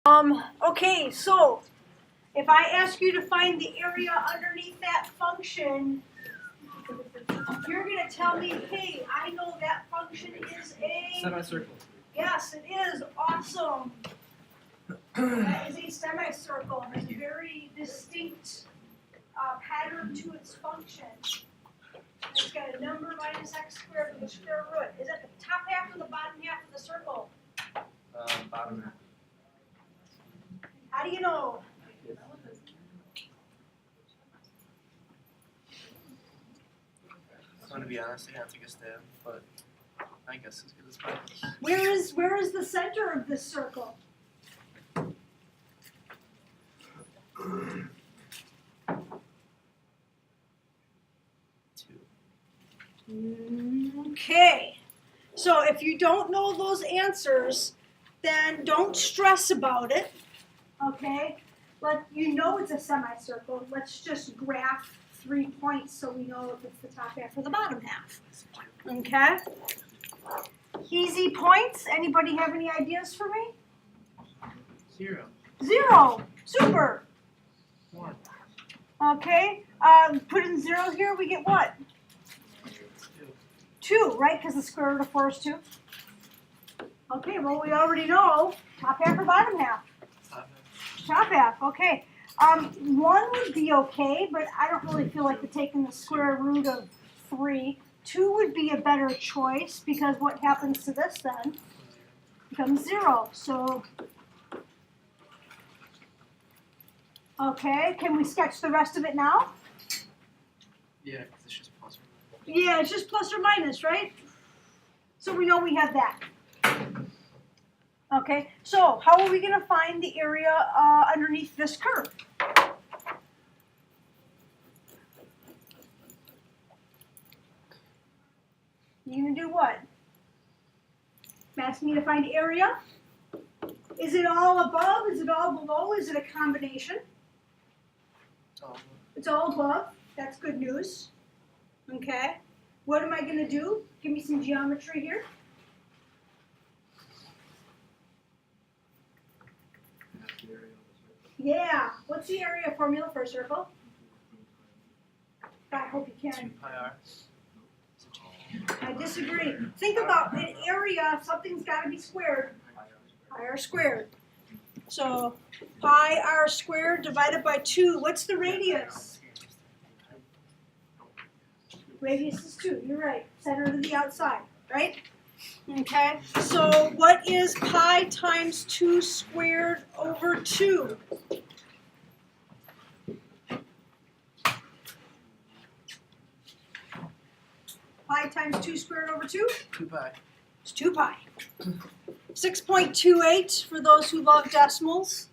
Okay, so if I ask you to find the area underneath that function, you're going to tell me, hey, I know that function is a semicircle. Yes, it is. Awesome. That is a semicircle. It has a very distinct pattern to its function. It's got a number minus x squared with a square root. Is that the top half or the bottom half of the circle? Bottom half. How do you know? I'm going to be honest, I can't take a stab, but I guess as good as mine. Where is the center of this circle? Okay. So if you don't know those answers, then don't stress about it. Okay? You know it's a semicircle. Let's just graph 3 points so we know if it's the top half or the bottom half. Okay? Easy points. Anybody have any ideas for me? 0. 0. Super. 1. Okay. Put in 0 here, we get what? 2, right? Because the square root of 4 is 2. Okay, well, we already know top half or bottom half? Top half, okay. 1 would be okay, but I don't really feel like taking the square root of 3. 2 would be a better choice because what happens to this then? Becomes 0. So, okay, can we sketch the rest of it now? Yeah, because it's just plus or minus. Yeah, it's just plus or minus, right? So we know we have that. Okay, so how are we going to find the area underneath this curve? You're going to do what? Asking me to find area? Is it all above? Is it all below? Is it a combination? It's all above. That's good news. Okay. What am I going to do? Give me some geometry here. Yeah. What's the area formula for a circle? I hope you can. 2 pi r. I disagree. Think about an area, something's got to be squared. Pi r squared. So pi r squared divided by 2. What's the radius? Radius is 2. You're right. Center to the outside, right? Okay. So what is pi times 2 squared over 2? Pi times 2 squared over 2? 2 pi. It's 2 pi. 6.28 for those who love decimals.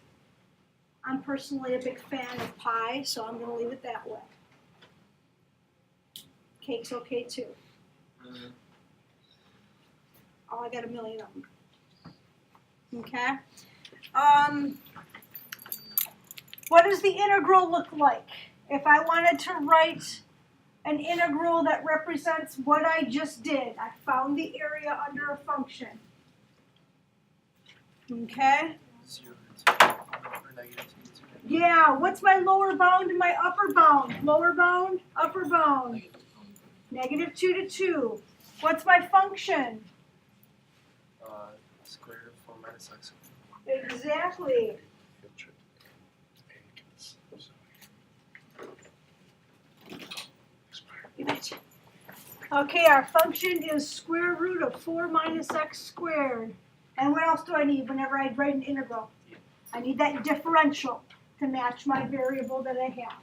I'm personally a big fan of pi, so I'm going to leave it that way. Cake's okay too. Oh, I got a million of them. Okay. What does the integral look like? If I wanted to write an integral that represents what I just did, I found the area under a function. Okay? 0 or negative 2. Yeah, what's my lower bound and my upper bound? Lower bound, upper bound. Negative 2 to 2. What's my function? Square root of 4 minus x. Exactly. Okay, our function is square root of 4 minus x squared. And what else do I need whenever I write an integral? I need that differential to match my variable that I have.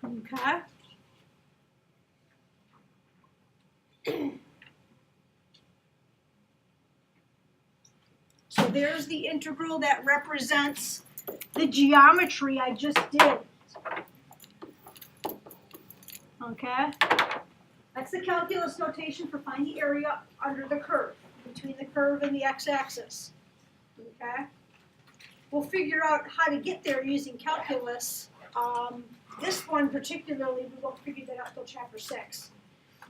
Okay. So there's the integral that represents the geometry I just did. Okay? That's the calculus notation for finding the area under the curve, between the curve and the x-axis. Okay? We'll figure out how to get there using calculus. This one particularly, we won't figure that out until chapter 6.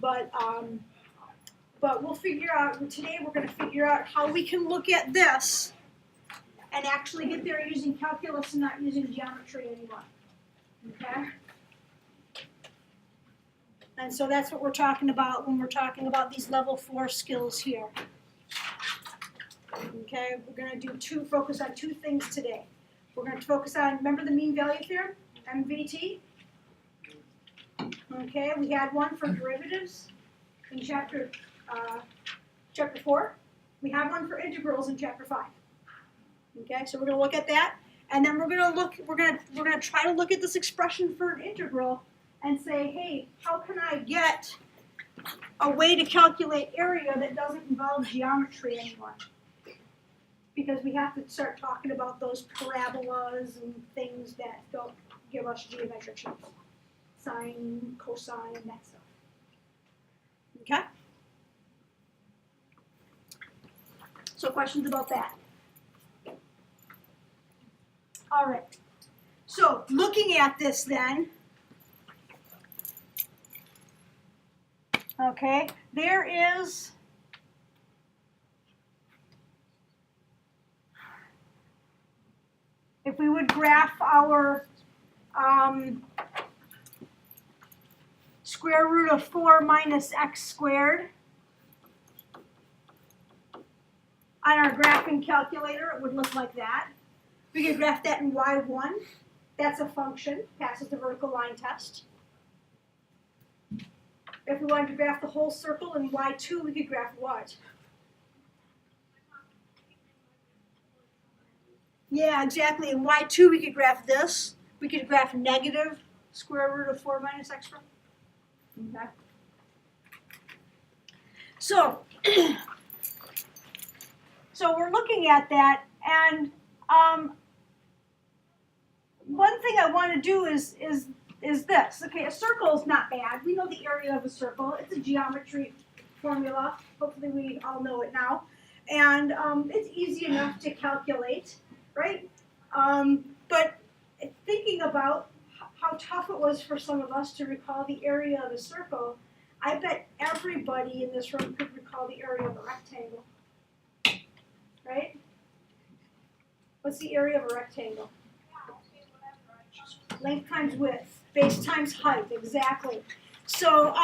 But we'll figure out, today we're going to figure out how we can look at this and actually get there using calculus and not using geometry anymore. Okay? And so that's what we're talking about when we're talking about these level 4 skills here. Okay, we're going to focus on two things today. We're going to focus on, remember the mean value theorem, MVT? Okay, we had one for derivatives in chapter 4. We have one for integrals in chapter 5. Okay, so we're going to look at that, and then we're going to try to look at this expression for an integral and say, hey, how can I get a way to calculate area that doesn't involve geometry anymore? Because we have to start talking about those parabolas and things that don't give us geometric shapes. Sine, cosine, that stuff. Okay? So questions about that? All right. So looking at this then, okay, there is if we would graph our square root of 4 minus x squared on our graphing calculator, it would look like that. We could graph that in y1. That's a function, passes the vertical line test. If we wanted to graph the whole circle in y2, we could graph what? Yeah, exactly. In y2, we could graph this. We could graph negative square root of 4 minus x squared. Okay. So, so we're looking at that, and one thing I want to do is this. Okay, a circle is not bad. We know the area of a circle. It's a geometry formula. Hopefully we all know it now. And it's easy enough to calculate, right? But thinking about how tough it was for some of us to recall the area of a circle, I bet everybody in this room could recall the area of a rectangle, right? What's the area of a rectangle? Length times width, base times height, exactly. So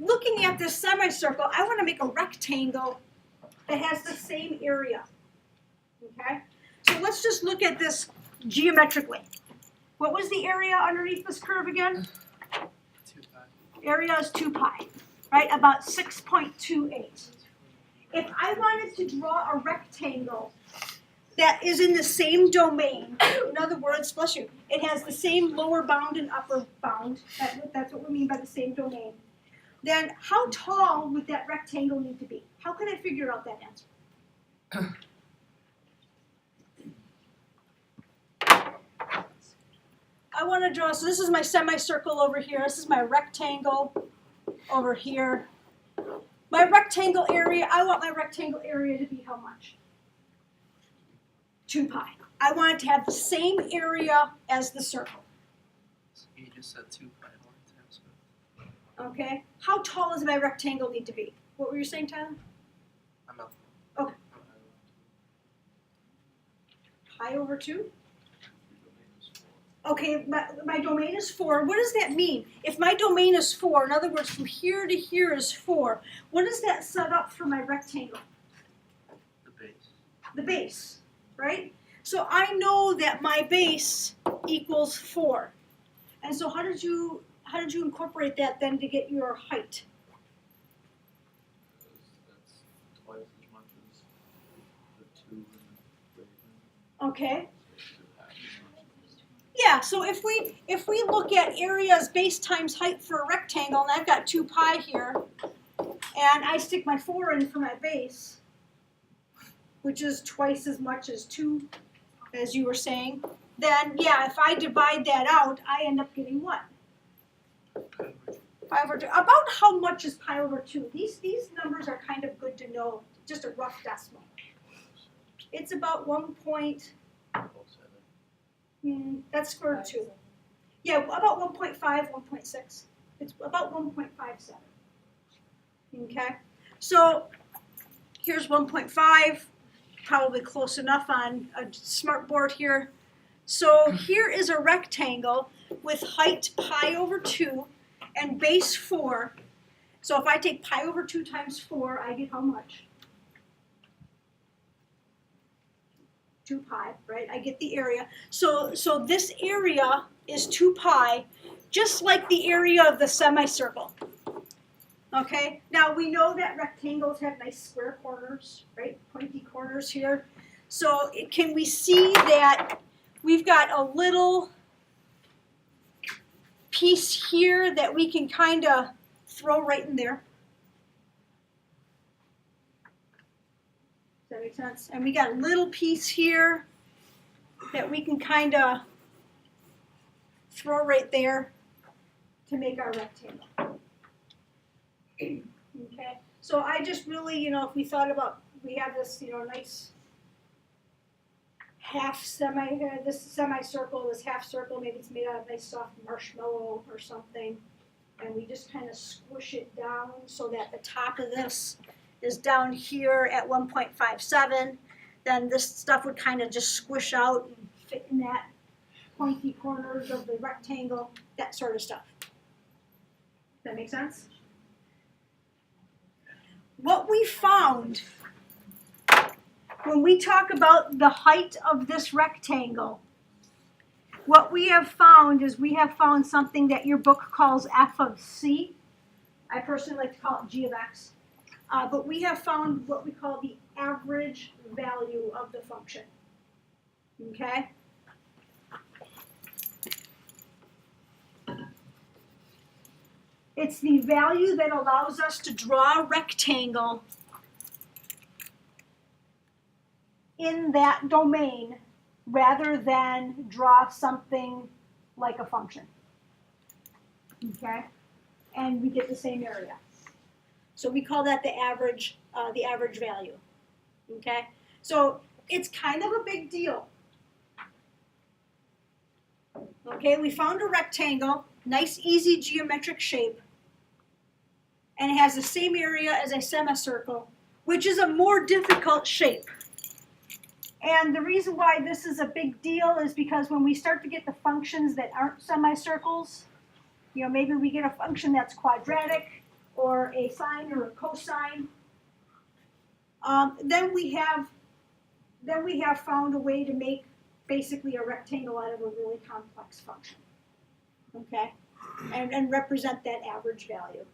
looking at this semicircle, I want to make a rectangle that has the same area, okay? So let's just look at this geometrically. What was the area underneath this curve again? 2 pi. Area is 2 pi, right? About 6.28. If I wanted to draw a rectangle that is in the same domain, in other words, bless you, it has the same lower bound and upper bound, that's what we mean by the same domain, then how tall would that rectangle need to be? How can I figure out that answer? I want to draw, so this is my semicircle over here, this is my rectangle over here. My rectangle area, I want my rectangle area to be how much? 2 pi. I want it to have the same area as the circle. So you just said 2 pi times width. Okay. How tall does my rectangle need to be? What were you saying, Tyler? I'm up. Okay. Pi over 2? Okay, my domain is 4. What does that mean? If my domain is 4, in other words, from here to here is 4, what does that set up for my rectangle? The base. The base, right? So I know that my base equals 4. And so how did you incorporate that then to get your height? That's twice as much as the 2 and the Okay. Yeah, so if we look at areas base times height for a rectangle, and I've got 2 pi here, and I stick my 4 in for my base, which is twice as much as 2, as you were saying, then yeah, if I divide that out, I end up getting what? Pi over 2. About how much is pi over 2? These numbers are kind of good to know, just a rough decimal. It's about 1. That's square root of 2. Yeah, about 1.5, 1.6. It's about 1.57. Okay, so here's 1.5. probably close enough on a smart board here. So here is a rectangle with height pi over 2 and base 4. So if I take pi over 2 times 4, I get how much? 2 pi, right? I get the area. So this area is 2 pi, just like the area of the semicircle. Okay, now we know that rectangles have nice square corners, right? Pointy corners here. So can we see that we've got a little piece here that we can kind of throw right in there? Does that make sense? And we got a little piece here that we can kind of throw right there to make our rectangle. Okay, so I just really, if we thought about, we have this, nice this semicircle, this half circle, maybe it's made out of nice soft marshmallow or something, and we just kind of squish it down so that the top of this is down here at 1.57, then this stuff would kind of just squish out and fit in that pointy corners of the rectangle, that sort of stuff. Does that make sense? What we found when we talk about the height of this rectangle, what we have found is we have found something that your book calls f of c. I personally like to call it g of x. But we have found what we call the average value of the function. Okay? It's the value that allows us to draw a rectangle in that domain rather than draw something like a function. Okay? And we get the same area. So we call that the average value. Okay? So it's kind of a big deal. Okay, we found a rectangle, nice easy geometric shape, and it has the same area as a semicircle, which is a more difficult shape. And the reason why this is a big deal is because when we start to get the functions that aren't semicircles, maybe we get a function that's quadratic, or a sine or a cosine, then we have found a way to make basically a rectangle out of a really complex function. Okay? And represent that average value.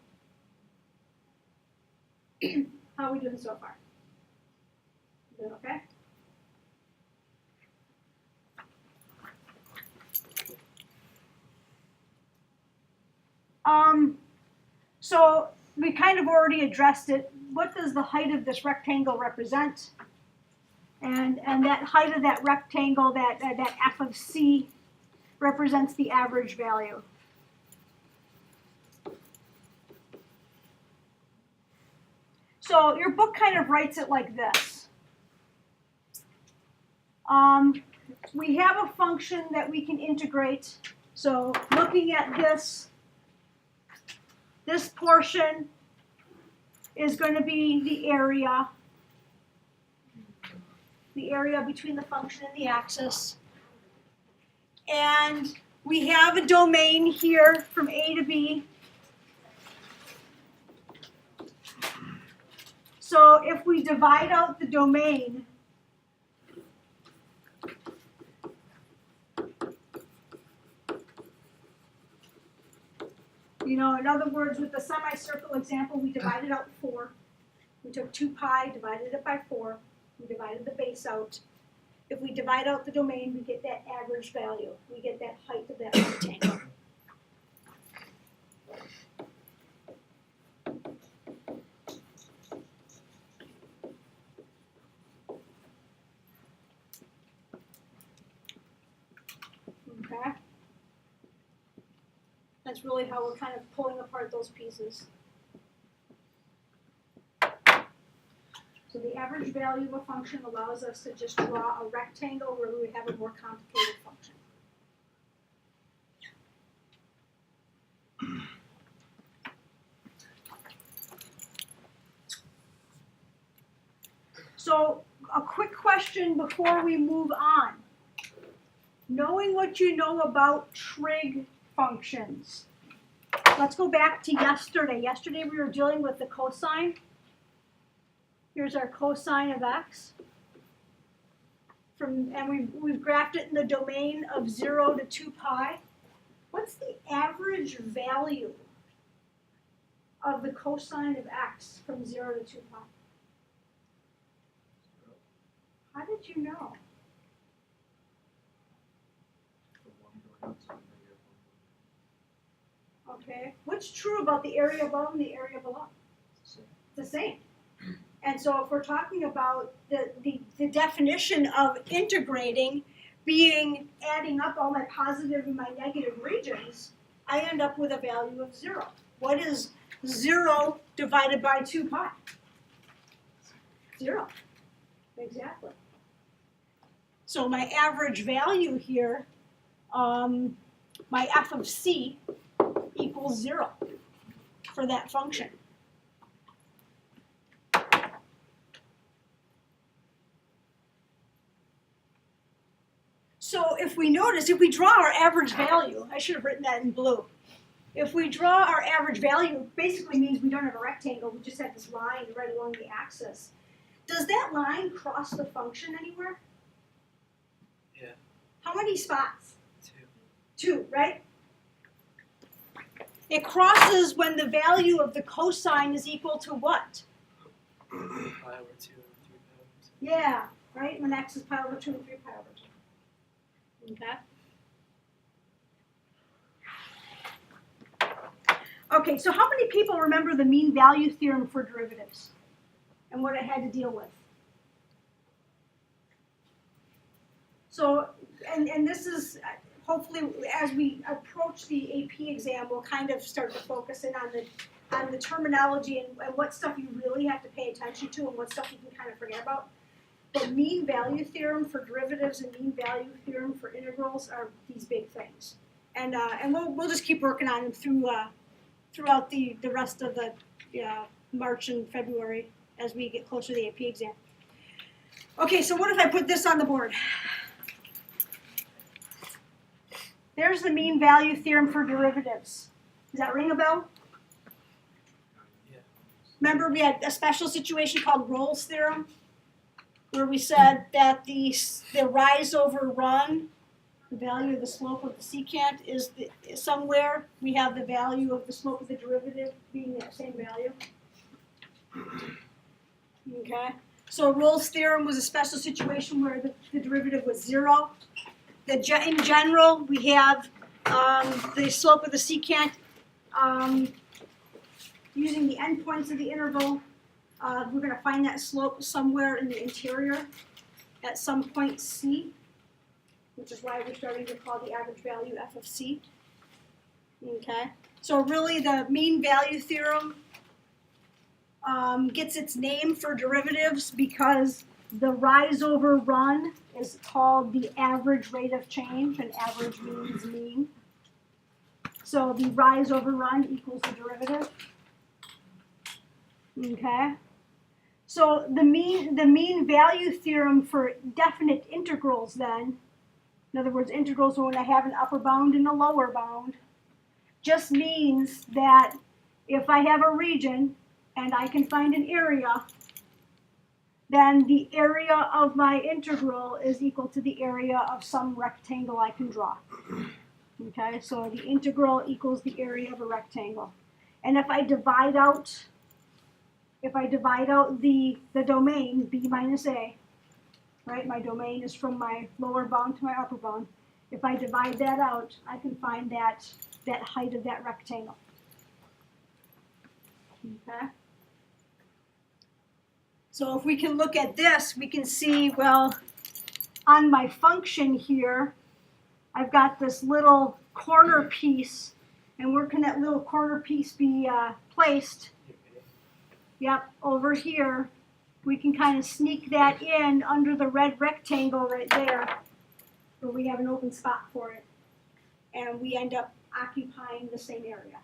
How are we doing so far? Doing okay? So we kind of already addressed it. What does the height of this rectangle represent? And that height of that rectangle, that f of c, represents the average value. So your book kind of writes it like this. We have a function that we can integrate. So looking at this portion is going to be the area between the function and the axis. And we have a domain here from A to B. So if we divide out the domain, in other words, with the semicircle example, we divided out 4. We took 2 pi, divided it by 4. We divided the base out. If we divide out the domain, we get that average value. We get that height of that rectangle. Okay? That's really how we're kind of pulling apart those pieces. So the average value of a function allows us to just draw a rectangle where we would have a more complicated function. So a quick question before we move on. Knowing what you know about trig functions. Let's go back to yesterday. Yesterday we were dealing with the cosine. Here's our cosine of x. And we've graphed it in the domain of 0 to 2 pi. What's the average value of the cosine of x from 0 to 2 pi? How did you know? The one going up to the negative one. Okay. What's true about the area above and the area below? So, It's the same. And so if we're talking about the definition of integrating being adding up all my positive and my negative regions, I end up with a value of 0. What is 0 divided by 2 pi? 0. Exactly. So my average value here, my f of c equals 0 for that function. So if we notice, if we draw our average value, I should have written that in blue. If we draw our average value, basically means we don't have a rectangle, we just have this line right along the axis. Does that line cross the function anywhere? Yeah. How many spots? 2. 2, right? It crosses when the value of the cosine is equal to what? Pi over 2 and 3 pi over 2. Yeah, right? When x is pi over 2 and 3 pi over 2. Okay. Okay, so how many people remember the mean value theorem for derivatives and what it had to deal with? So, and this is, hopefully, as we approach the AP exam, we'll kind of start to focus in on the terminology and what stuff you really have to pay attention to and what stuff you can kind of forget about. But mean value theorem for derivatives and mean value theorem for integrals are these big things. And we'll just keep working on them throughout the rest of the March and February as we get closer to the AP exam. Okay, so what if I put this on the board? There's the mean value theorem for derivatives. Does that ring a bell? Yeah. Remember we had a special situation called Rolle's theorem, where we said that the rise over run, the value of the slope of the secant is somewhere we have the value of the slope of the derivative being that same value. Okay, so Rolle's theorem was a special situation where the derivative was 0. In general, we have the slope of the secant using the endpoints of the interval. We're going to find that slope somewhere in the interior at some point C, which is why we're starting to call the average value f of c. Okay, so really the mean value theorem gets its name for derivatives because the rise over run is called the average rate of change, and average means mean. So the rise over run equals the derivative. Okay. So the mean value theorem for definite integrals then, in other words, integrals when I have an upper bound and a lower bound, just means that if I have a region and I can find an area, then the area of my integral is equal to the area of some rectangle I can draw. Okay, so the integral equals the area of a rectangle. And if I divide out the domain, b minus a, right? My domain is from my lower bound to my upper bound. If I divide that out, I can find that height of that rectangle. Okay? So if we can look at this, we can see, well, on my function here, I've got this little corner piece, and where can that little corner piece be placed? Yep, over here. We can kind of sneak that in under the red rectangle right there, where we have an open spot for it. And we end up occupying the same area.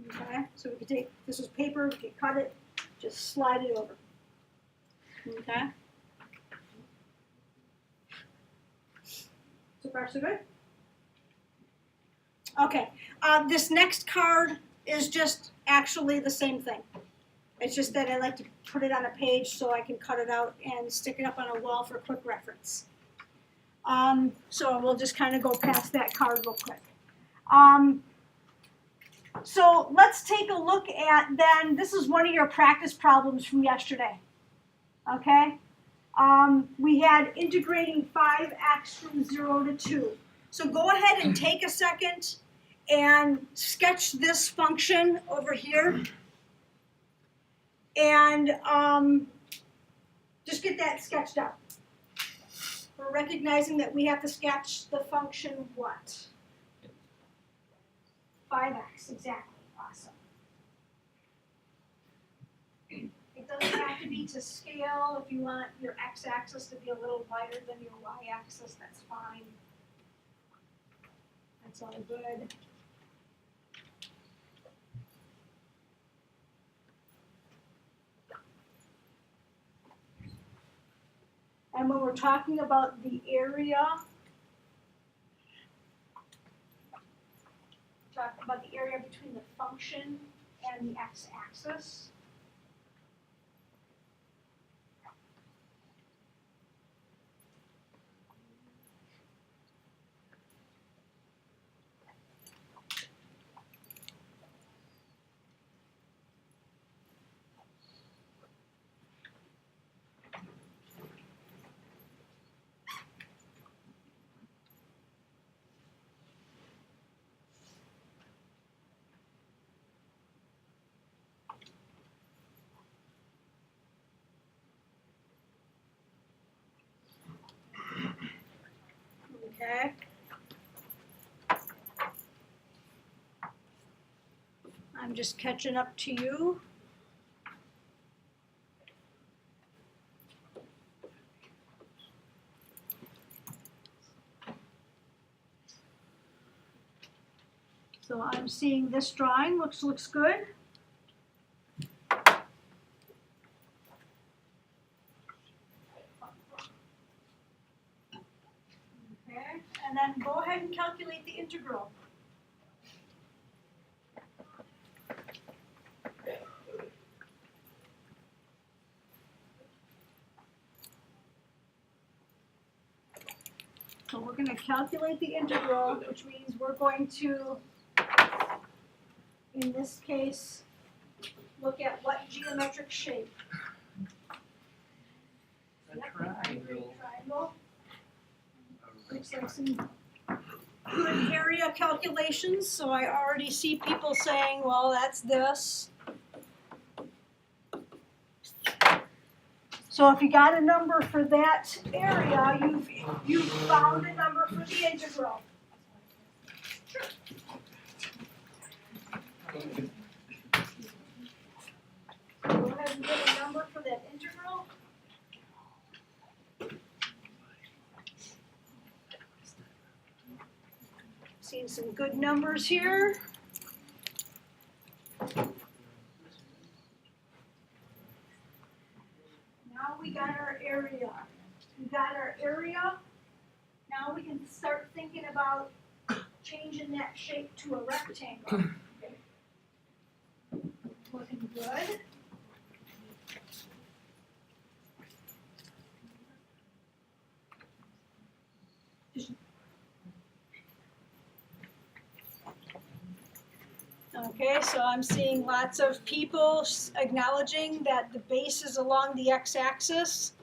Okay, so we could take, this is paper, we could cut it, just slide it over. Okay. So far, so good? Okay. This next card is just actually the same thing. It's just that I like to put it on a page so I can cut it out and stick it up on a wall for quick reference. So we'll just kind of go past that card real quick. So let's take a look at then, this is one of your practice problems from yesterday. Okay? We had integrating 5x from 0 to 2. So go ahead and take a second and sketch this function over here. And just get that sketched out. We're recognizing that we have to sketch the function what? 5x, exactly. Awesome. It doesn't have to be to scale. If you want your x-axis to be a little wider than your y-axis, that's fine. That's all good. And when we're talking about the area, talking about the area between the function and the x-axis. Okay. I'm just catching up to you. So I'm seeing this drawing, looks good. Okay, and then go ahead and calculate the integral. So we're going to calculate the integral, which means we're going to, in this case, look at what geometric shape? A Yep, triangle. triangle. Looks like some good area calculations, so I already see people saying, well, that's this. So if you got a number for that area, you've found a number for the integral. Sure. Go ahead and get a number for that integral. Seeing some good numbers here. Now we got our area. We got our area. Now we can start thinking about changing that shape to a rectangle. Looking good. Okay, so I'm seeing lots of people acknowledging that the base is along the x-axis.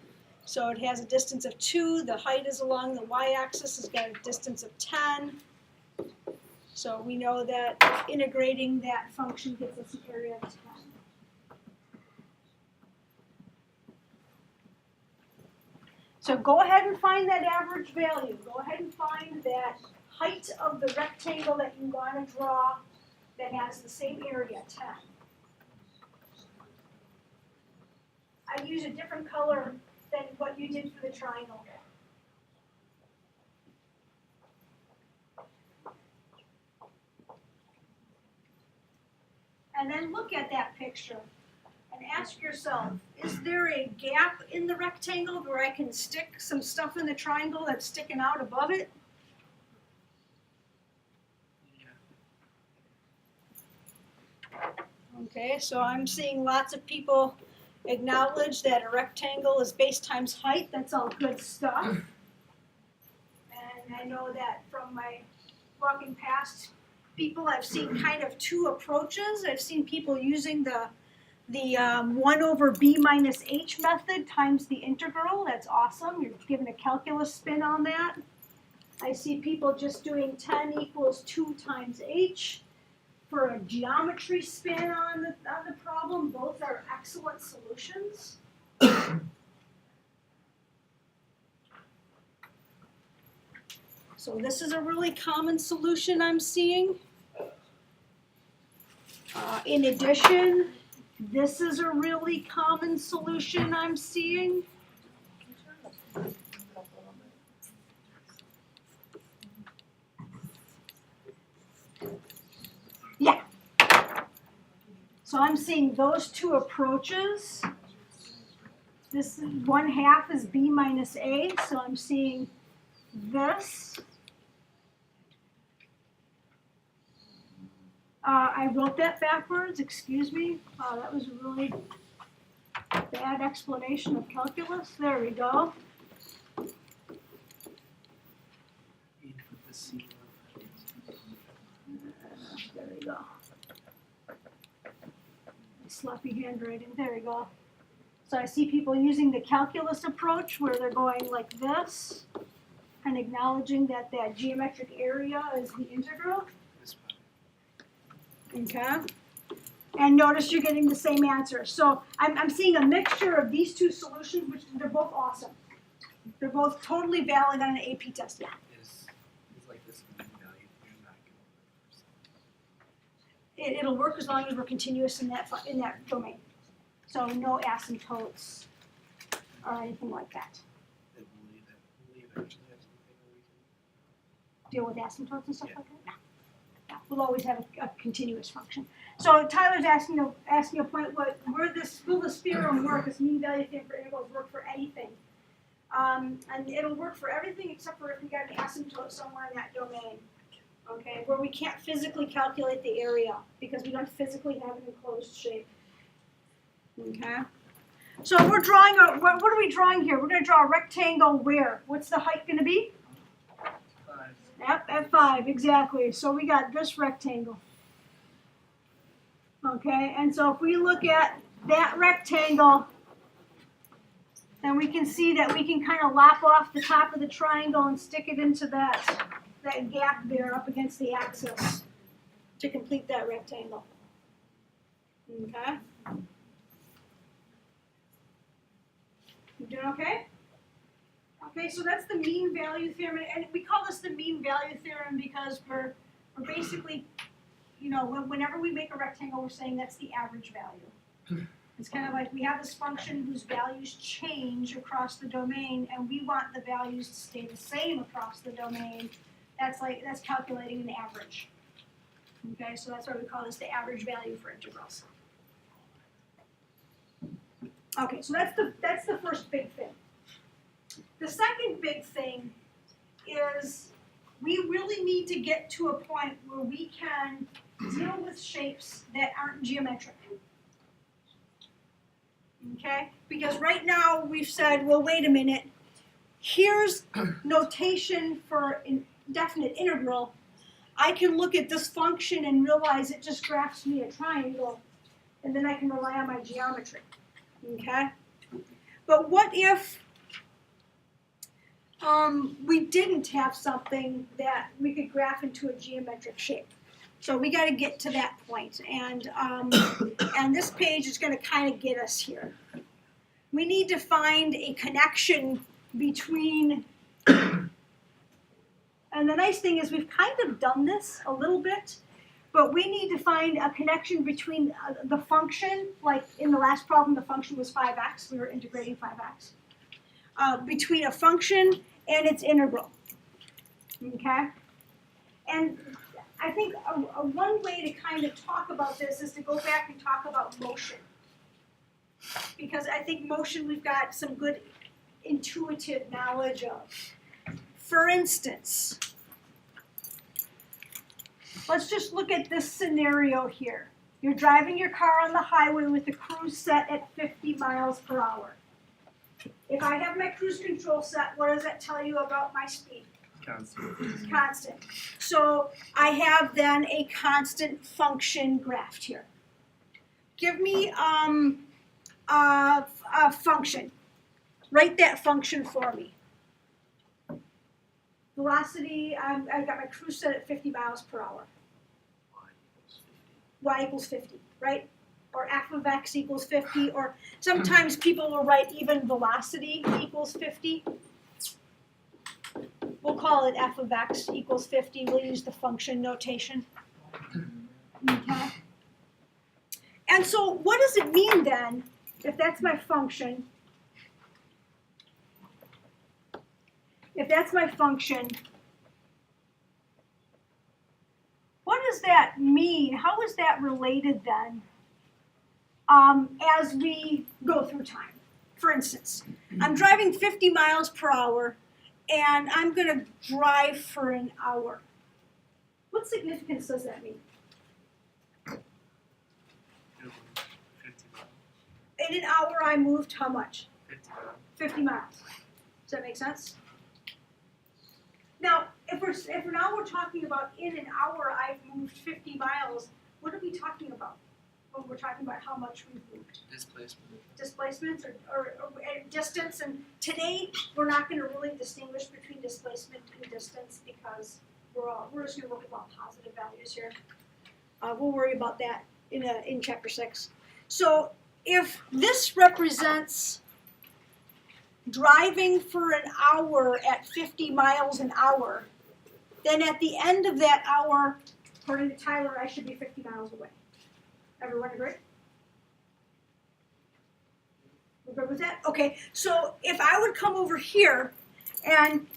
So it has a distance of 2. The height is along the y-axis. It's got a distance of 10. So we know that integrating that function gives us an area of 10. So go ahead and find that average value. Go ahead and find that height of the rectangle that you want to draw that has the same area, 10. I'd use a different color than what you did for the triangle. And then look at that picture and and ask yourself, is there a gap in the rectangle where I can stick some stuff in the triangle that's sticking out above it? Yeah. Okay, so I'm seeing lots of people acknowledge that a rectangle is base times height. That's all good stuff. And I know that from my walking past people, I've seen kind of two approaches. I've seen people using the 1 over b minus h method times the integral. That's awesome. You're giving a calculus spin on that. I see people just doing 10 equals 2 times h for a geometry spin on the problem. Both are excellent solutions. So this is a really common solution I'm seeing. In addition, this is a really common solution I'm seeing. Yeah. So I'm seeing those two approaches. This 1/2 is b minus a, so I'm seeing this. I wrote that backwards, excuse me. That was a really bad explanation of calculus. There we go. There we go. Sloppy handwriting, there we go. So I see people using the calculus approach where they're going like this and acknowledging that that geometric area is the integral. Okay. And notice you're getting the same answer. So I'm seeing a mixture of these two solutions, which they're both awesome. They're both totally valid on an AP test. Yeah. Is like this mean value you're not It'll work as long as we're continuous in that domain. So no asymptotes or anything like that. Will we eventually have something where we can Deal with asymptotes and stuff Yeah. like that? No. No. We'll always have a continuous function. So Tyler's asking a point, will this theorem work? This mean value theorem for integrals work for anything? And it'll work for everything except for if we got an asymptote somewhere in that domain. Okay, where we can't physically calculate the area because we don't physically have an enclosed shape. Okay. So we're drawing what are we drawing here? We're going to draw a rectangle where? What's the height going to be? 5? Yep, at 5, exactly. So we got this rectangle. Okay, and so if we look at that rectangle, then we can see that we can kind of lop off the top of the triangle and stick it into that gap there up against the axis to complete that rectangle. Okay? You doing okay? Okay, so that's the mean value theorem, and we call this the mean value theorem because we're basically, whenever we make a rectangle, we're saying that's the average value. It's kind of like we have this function whose values change across the domain, and we want the values to stay the same across the domain. That's calculating an average. Okay, so that's why we call this the average value for integrals. Okay, so that's the first big thing. The second big thing is we really need to get to a point where we can deal with shapes that aren't geometric. Okay? Because right now we've said, well, wait a minute. Here's notation for indefinite integral. I can look at this function and realize it just graphs me a triangle, and then I can rely on my geometry. Okay? But what if we didn't have something that we could graph into a geometric shape? So we got to get to that point, and this page is going to kind of get us here. We need to find a connection between, and the nice thing is we've kind of done this a little bit, but we need to find a connection between the function, like in the last problem the function was 5x, we were integrating 5x, between a function and its integral, okay? And I think one way to kind of talk about this is to go back and talk about motion. because I think motion we've got some good intuitive knowledge of. For instance, let's just look at this scenario here. You're driving your car on the highway with the cruise set at 50 miles per hour. If I have my cruise control set, what does that tell you about my speed? Constant. Constant. So I have then a constant function graphed here. Give me a function. Write that function for me. Velocity, I've got my cruise set at 50 miles per hour. Y equals 50, right? Or f of x equals 50, or sometimes people will write even velocity equals 50. We'll call it f of x equals 50. We'll use the function notation. Okay. And so what does it mean then, if that's my function? If that's my function, what does that mean? How is that related then as we go through time? For instance, I'm driving 50 miles per hour and I'm going to drive for an hour. What significance does that mean? 50 miles. In an hour I moved how much? 50 miles. 50 miles. Does that make sense? Now, if now we're talking about in an hour I've moved 50 miles, what are we talking about when we're talking about how much we've moved? Displacement. Displacements or distance. And today we're not going to really distinguish between displacement and distance because we're just going to look at all positive values here. We'll worry about that in chapter 6. So if this represents driving for an hour at 50 miles an hour, then at the end of that hour, according to Tyler, I should be 50 miles away. Everyone agree? We're good with that? Okay, so if I would come over here and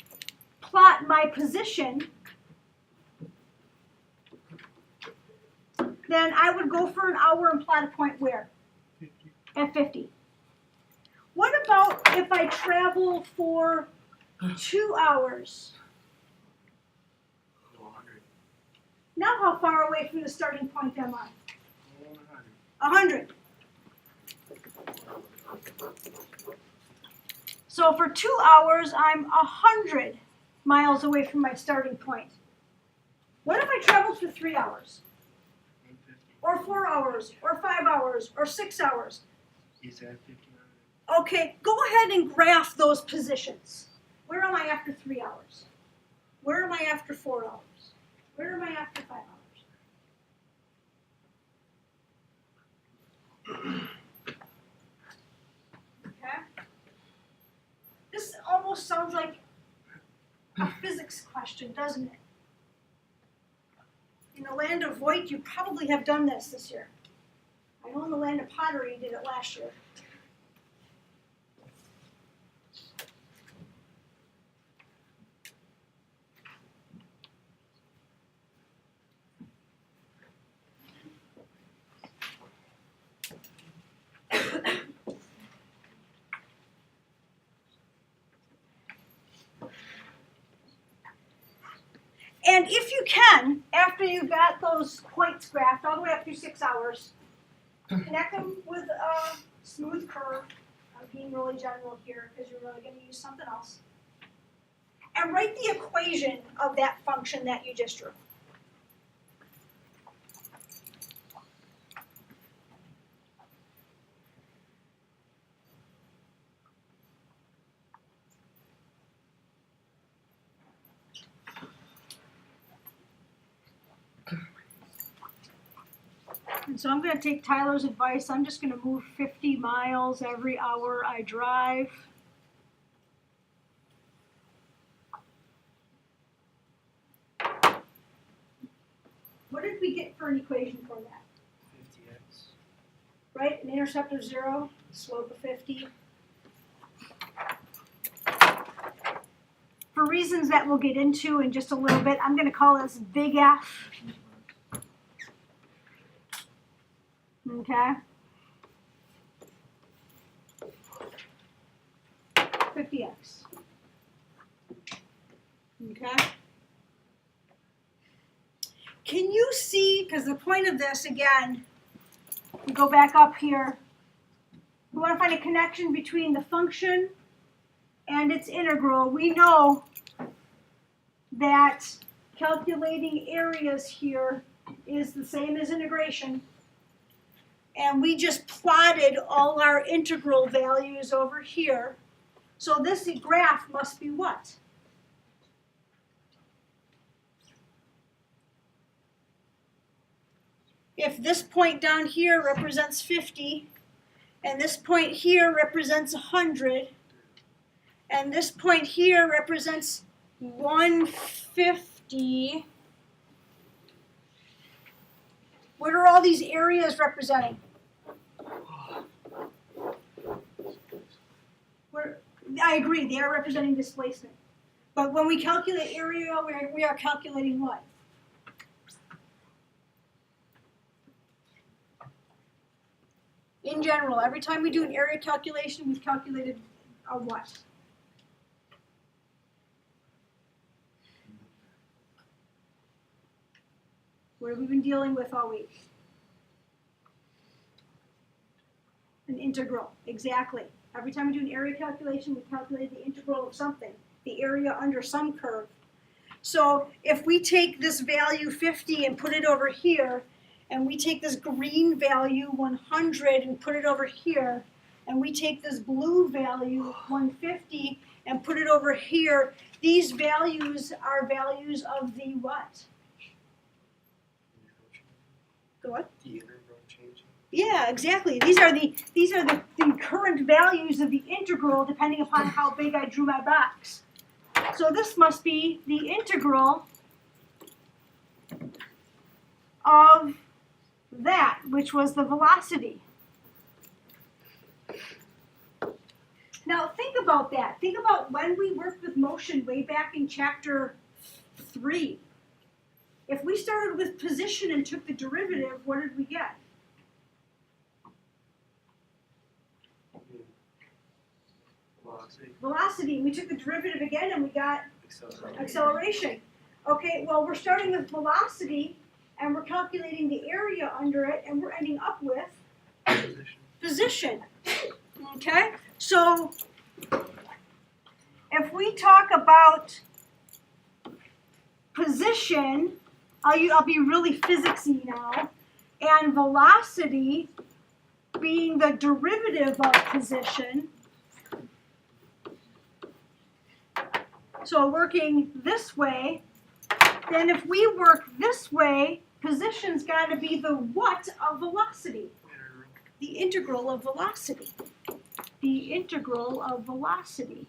plot my position, then I would go for an hour and plot a point where? 50. At 50. What about if I travel for 2 hours? 100. Now how far away from the starting point am I? 100. 100. So for 2 hours, I'm 100 miles away from my starting point. What if I traveled for 3 hours? 150. Or 4 hours? Or 5 hours? Or 6 hours? He's at 50. Okay, go ahead and graph those positions. Where am I after 3 hours? Where am I after 4 hours? Where am I after 5 hours? Okay? This almost sounds like a physics question, doesn't it? In the land of Voigt, you probably have done this year. I know in the land of pottery, you did it last year. And if you can, after you've got those points graphed all the way up through 6 hours, connect them with a smooth curve. I'm being really general here because you're really going to use something else. And write the equation of that function that you just drew. And so I'm going to take Tyler's advice. I'm just going to move 50 miles every hour I drive. What did we get for an equation for that? 50x. Right? An intercept of 0, slope of 50. For reasons that we'll get into in just a little bit, I'm going to call this big F. Okay? 50x. Okay? Can you see, because the point of this, again, we go back up here, we want to find a connection between the function and its integral. We know that calculating areas here is the same as integration. And we just plotted all our integral values over here. So this graph must be what? If this point down here represents 50, and this point here represents 100, and this point here represents 150, what are all these areas representing? I agree, they are representing displacement. But when we calculate area, we are calculating what? In general, every time we do an area calculation, we've calculated a what? What have we been dealing with all week? An integral, exactly. Every time we do an area calculation, we calculate the integral of something, the area under some curve. So if we take this value 50 and put it over here, and we take this green value 100 and put it over here, and we take this blue value 150 and put it over here, these values are values of the what? The what? The integral changing. Yeah, exactly. These are the current values of the integral depending upon how big I drew my box. So this must be the integral of that, which was the velocity. Now think about that. Think about when we worked with motion way back in chapter 3. If we started with position and took the derivative, what did we get? Velocity. We took the derivative again and we got acceleration. Okay, well we're starting with velocity and we're calculating the area under it and we're ending up with position. Okay, so if we talk about position, I'll be really physicsy now, and velocity being the derivative of position. So working this way, then if we work this way, position's got to be the what of velocity? The integral of velocity. The integral of velocity.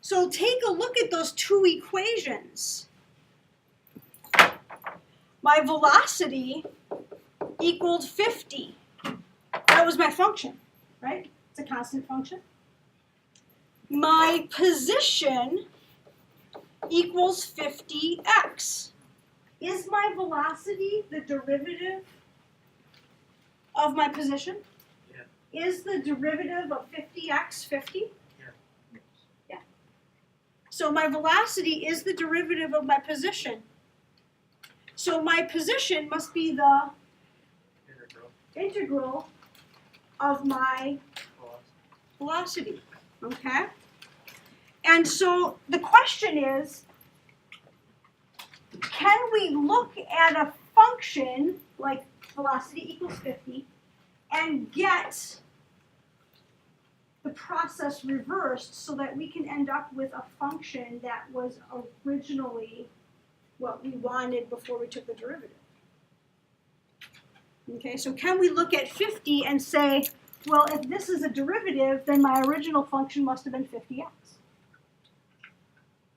So take a look at those two equations. My velocity equaled 50. That was my function, right? It's a constant function. My position equals 50x. Is my velocity the derivative of my position? Yeah. Is the derivative of 50x 50? Yeah. So my velocity is the derivative of my position. So my position must be the integral of my velocity. Okay? And so the question is, can we look at a function like velocity equals 50 and get the process reversed so that we can end up with a function that was originally what we wanted before we took the derivative? Okay, so can we look at 50 and say, well, if this is a derivative, then my original function must have been 50x.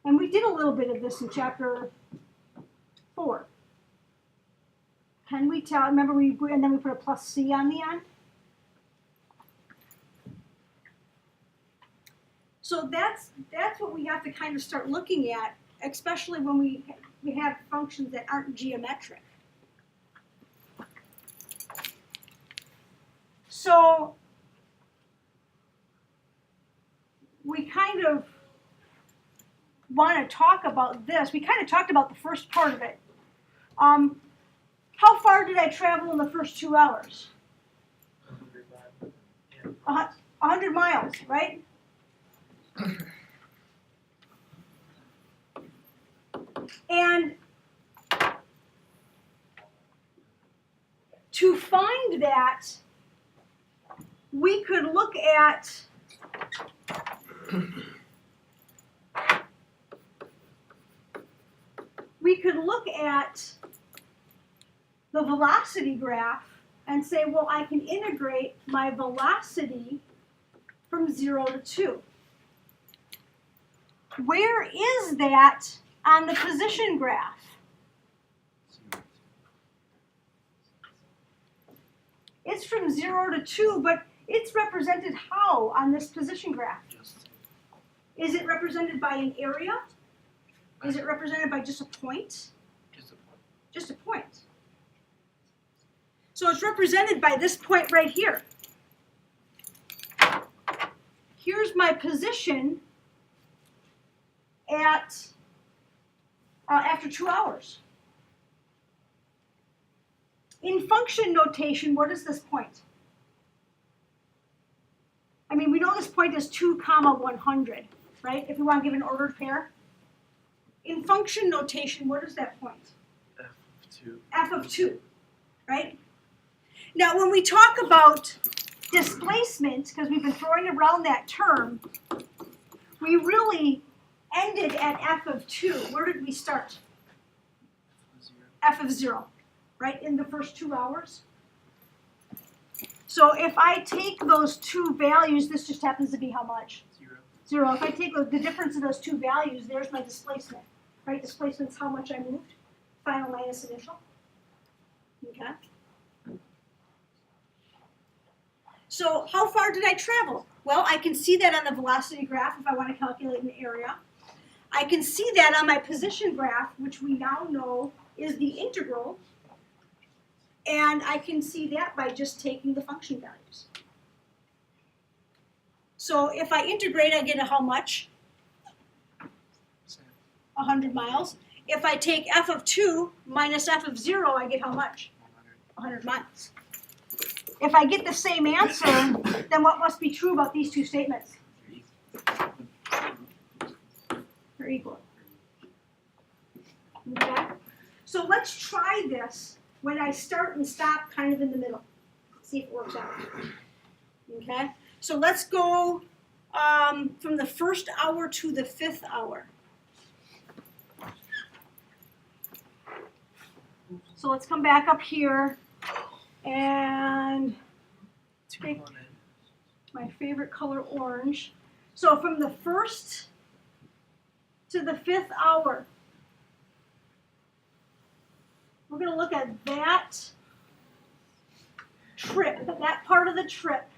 And we did a little bit of this in chapter 4. Can we tell, remember and then we put a plus c on the end? So that's what we have to kind of start looking at, especially when we have functions that aren't geometric. So we kind of want to talk about this. We kind of talked about the first part of it. How far did I travel in the first 2 hours? 100 miles, right? And to find that, we could look at the velocity graph and say, well, I can integrate my velocity from 0 to 2. Where is that on the position graph? It's from 0 to 2, but it's represented how on this position graph? Is it represented by an area? Is it represented by just a point? Just a point. So it's represented by this point right here. Here's my position at after 2 hours. In function notation, what is this point? I mean, we know this point is 2, 100, right? If we want to give an ordered pair. In function notation, what is that point? F of 2, right? Now, when we talk about displacement, because we've been throwing around that term, we really ended at F of 2. Where did we start? F of 0, right, in the first 2 hours. So if I take those two values, this just happens to be how much? 0. If I take the difference of those two values, there's my displacement, right? Displacement's how much I moved, final minus initial. Okay. So how far did I travel? Well, I can see that on the velocity graph if I want to calculate an area. I can see that on my position graph, which we now know is the integral. And I can see that by just taking the function values. So if I integrate, I get a how much? 100 miles. If I take f of 2 minus f of 0, I get how much? 100 miles. If I get the same answer, then what must be true about these two statements? They're equal. Okay? So let's try this when I start and stop kind of in the middle. See if it works out. Okay? So let's go from the first hour to the 5th hour. So let's come back up here and take my favorite color, orange. So from the 1st to the 5th hour, we're going to look at that trip, that part of the trip.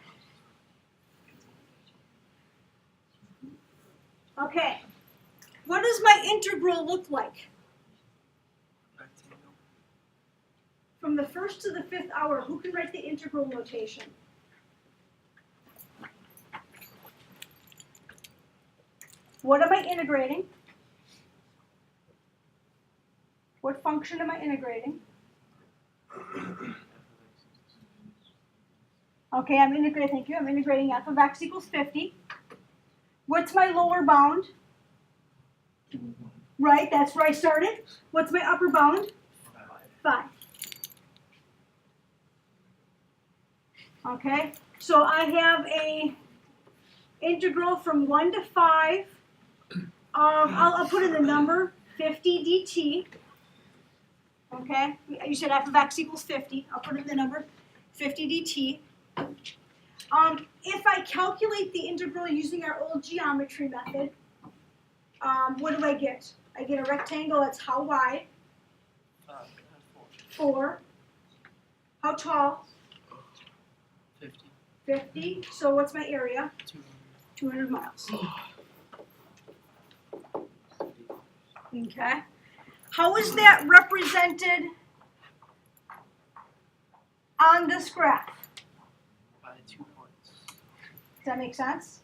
Okay, what does my integral look like? From the 1st to the 5th hour, who can write the integral notation? What am I integrating? What function am I integrating? Okay, I'm integrating, thank you. I'm integrating f of x equals 50. What's my lower bound? Right, that's where I started. What's my upper bound? 5. Okay, so I have a integral from 1 to 5. I'll put in the number 50 dt. Okay, you said f of x equals 50. I'll put in the number 50 dt. If I calculate the integral using our old geometry method, what do I get? I get a rectangle that's how wide? 4. How tall? 50. So what's my area? 200 miles. Okay. How is that represented on this graph? By that make sense?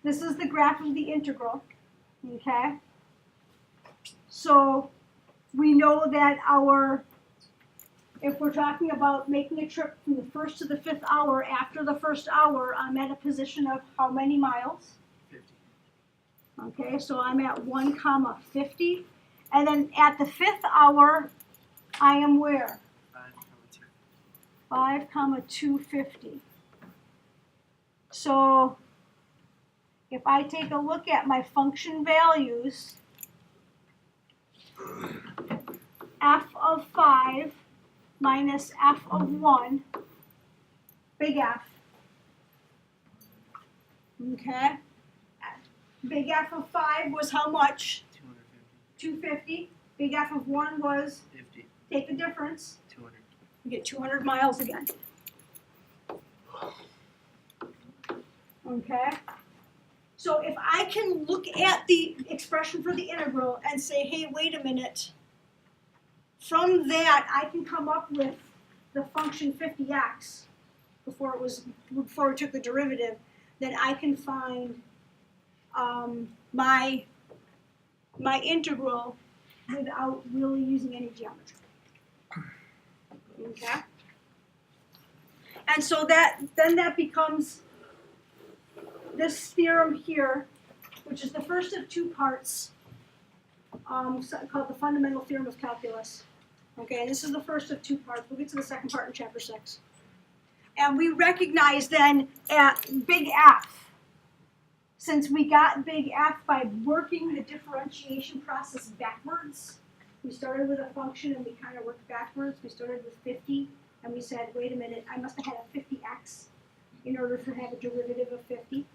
This is the graph of the integral, okay? So we know that if we're talking about making a trip from the 1st to the 5th hour, after the 1st hour, I'm at a position of how many miles? 50. Okay, so I'm at 1,50. And then at the 5th hour, I am where? 5,250. So if I take a look at my function values, f of 5 minus f of 1, big F, okay? Big F of 5 was how much? 250. Big F of 1 was? 50. Take the difference. 200. You get 200 miles again. Okay? So if I can look at the expression for the integral and say, hey, wait a minute, from that I can come up with the function 50x before we took the derivative, then I can find my integral without really using any geometry. Okay? And so then that becomes this theorem here, which is the first of two parts, called the fundamental theorem of calculus. Okay, and this is the first of two parts. We'll get to the second part in chapter 6. And we recognize then at big F, since we got big F by working the differentiation process backwards, we started with a function and we kind of worked backwards. We started with 50 and we said, wait a minute, I must have had a 50x in order to have a derivative of 50.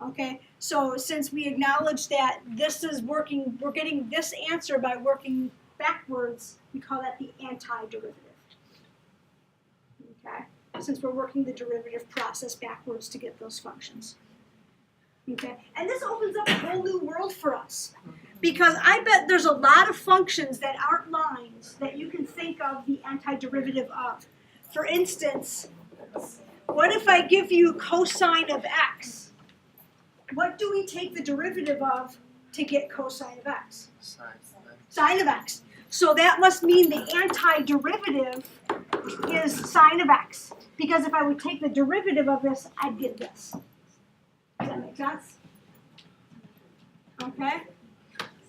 Okay, so since we acknowledge that this is working, we're getting this answer by working backwards, we call that the antiderivative. Okay, since we're working the derivative process backwards to get those functions. Okay, and this opens up a whole new world for us, because I bet there's a lot of functions that aren't lines that you can think of the antiderivative of. For instance, what if I give you cosine of x? What do we take the derivative of to get cosine of x? Sine of x. So that must mean the antiderivative is sine of x, because if I would take the derivative of this, I'd get this. Does that make sense? Okay?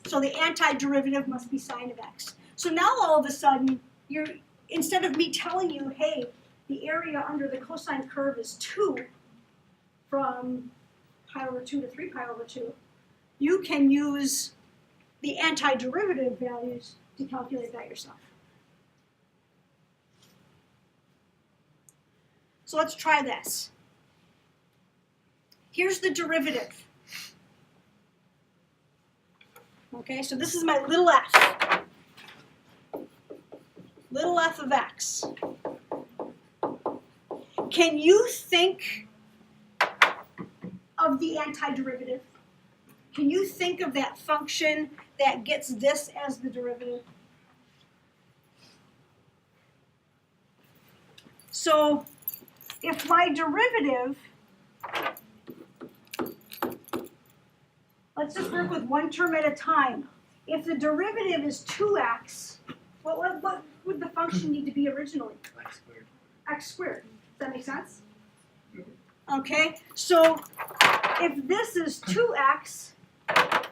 So the antiderivative must be sine of x. So now all of a sudden, instead of me telling you, hey, the area under the cosine curve is 2 from pi over 2 to 3 pi over 2, you can use the antiderivative values to calculate that yourself. So let's try this. Here's the derivative. Okay, so this is my little f. Little f of x. Can you think of the antiderivative? Can you think of that function that gets this as the derivative? So if my derivative, let's just work with one term at a time. If the derivative is 2x, what would the function need to be originally? X squared. X squared. Does that make sense? Okay, so if this is 2x,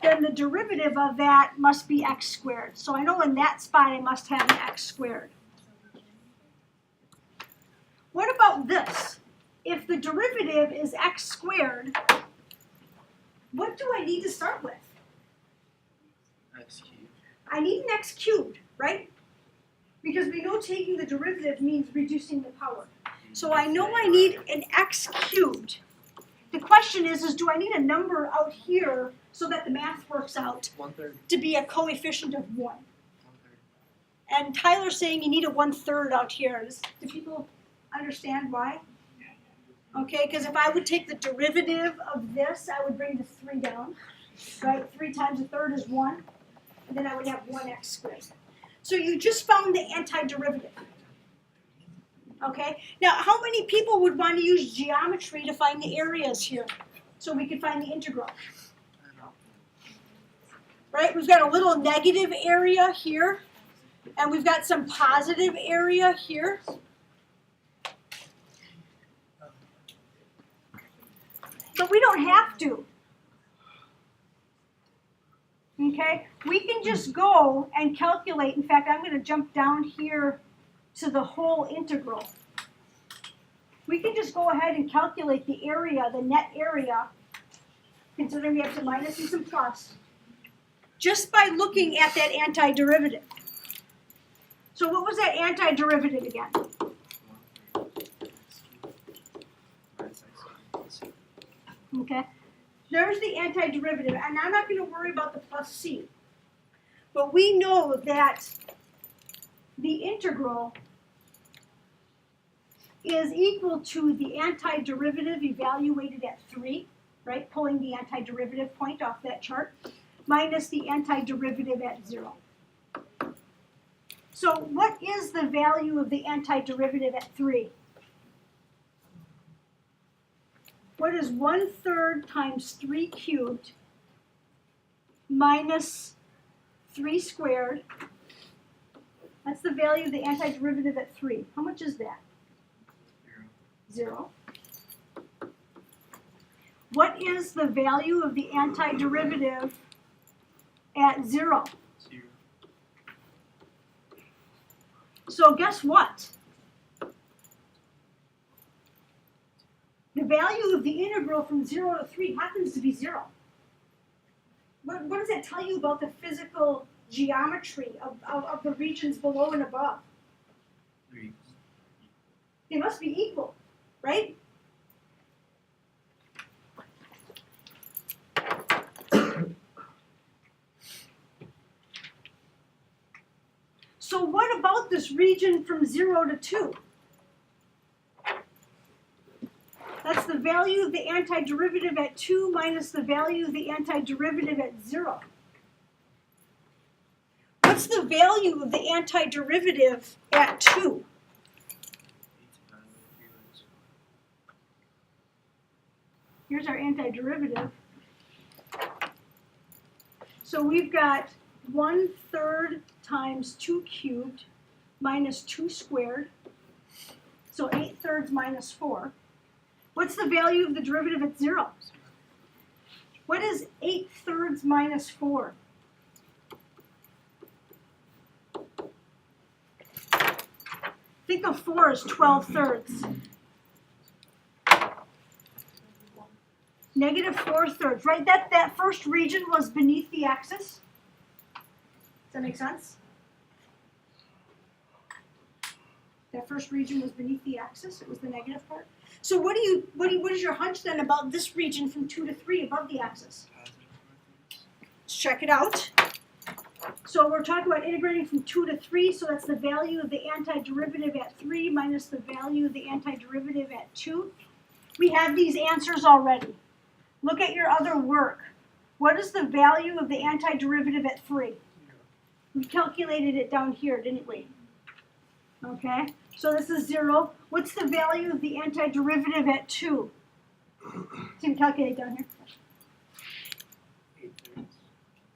then the derivative of that must be x squared. So I know in that spot I must have an x squared. What about this? If the derivative is x squared, what do I need to start with? X cubed. I need an x cubed, right? Because we know taking the derivative means reducing the power. So I know I need an x cubed. The question is do I need a number out here so that the math works out 1/3. to be a coefficient of 1? 1/3. And Tyler's saying you need a 1/3 out here. Do people understand why? Okay, because if I would take the derivative of this, I would bring the 3 down. Right? 3 times a third is 1. And then I would have 1x squared. So you just found the antiderivative. Okay, now how many people would want to use geometry to find the areas here? So we could find the integral. Right, we've got a little negative area here, and we've got some positive area here. But we don't have to. Okay, we can just go and calculate. In fact, I'm going to jump down here to the whole integral. We can just go ahead and calculate the area, the net area, considering we have some minus and some plus, just by looking at that antiderivative. So what was that antiderivative again? Okay, there's the antiderivative, and I'm not going to worry about the plus c. But we know that the integral is equal to the antiderivative evaluated at 3, right? Pulling the antiderivative point off that chart, minus the antiderivative at 0. So what is the value of the antiderivative at 3? What is 1/3 times 3 cubed minus 3 squared? That's the value of the antiderivative at 3. How much is that? 0. What is the value of the antiderivative at 0? 0. So guess what? The value of the integral from 0 to 3 happens to be 0. What does that tell you about the physical geometry of the regions below and above? 3. They must be equal, right? So what about this region from 0 to 2? That's the value of the antiderivative at 2 minus the value of the antiderivative at 0. What's the value of the antiderivative at 2? Here's our antiderivative. So we've got 1/3 times 2 cubed minus 2 squared. So 8/3 minus 4. What's the value of the derivative at 0? What is 8/3 minus 4? Think of 4 as 12/3. -4/3, right? That first region was beneath the axis. Does that make sense? That first region was beneath the axis. It was the negative part. So what is your hunch then about this region from 2 to 3 above the axis? Let's check it out. So we're talking about integrating from 2 to 3, so that's the value of the antiderivative at 3 minus the value of the antiderivative at 2. We have these answers already. Look at your other work. What is the value of the antiderivative at 3? We calculated it down here, didn't we? Okay, so this is 0. What's the value of the antiderivative at 2? So we calculate down here. 8/3.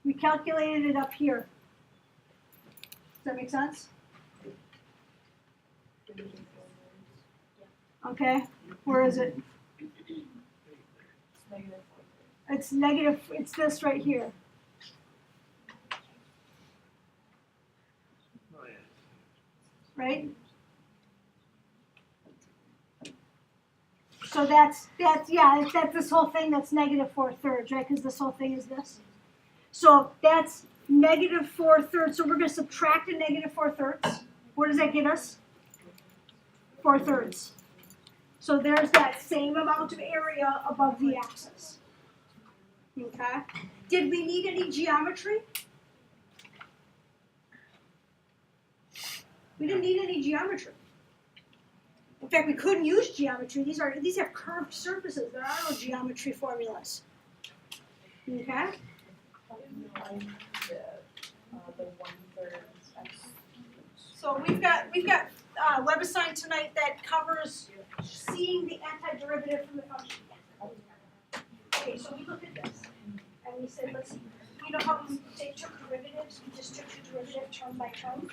We calculated it up here. Does that make sense? Okay, where is it? It's negative, it's this right here. Oh, yeah. Right? So that's this whole thing that's -4/3, right? Because this whole thing is this. So that's -4/3. So we're going to subtract a -4/3. What does that get us? 4/3. So there's that same amount of area above the axis. Okay. Did we need any geometry? We didn't need any geometry. In fact, we couldn't use geometry. These have curved surfaces. There are no geometry formulas. Okay? So we've got website tonight that covers seeing the antiderivative from the function. Okay, so we look at this, and we said, let's, you know how we took derivatives, we just took the derivative term by term?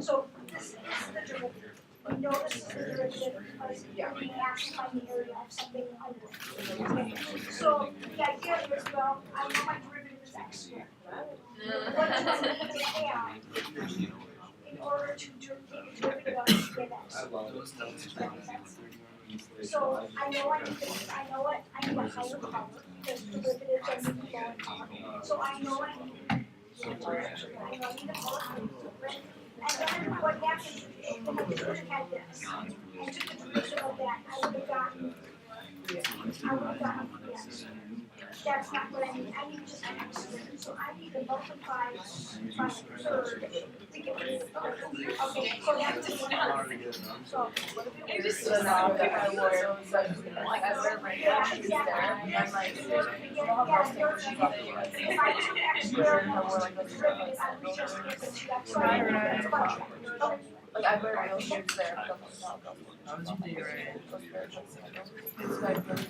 So this is the derivative. We know this is the derivative because we're being asked to find the area of something under. So the idea is, well, I know my derivative is x squared. What do I need to have in order to take a derivative of get x? Those notes Does that make sense? So I know I need a higher power because derivatives are moving lower power. So I know I need a power. And then what happens is if I would have had this and took the derivative of that, I would have gotten this. That's not what I need. I need just an x squared. So I need to multiply by a third to get rid of it. Okay, so that's just so I just don't know that I wore like I wear my glasses there and I'm like if I took x squared and I was to derivative, I would just get the 2x. So I need to bunch it. Okay. like I wear real shoes there. How did you do your It's like really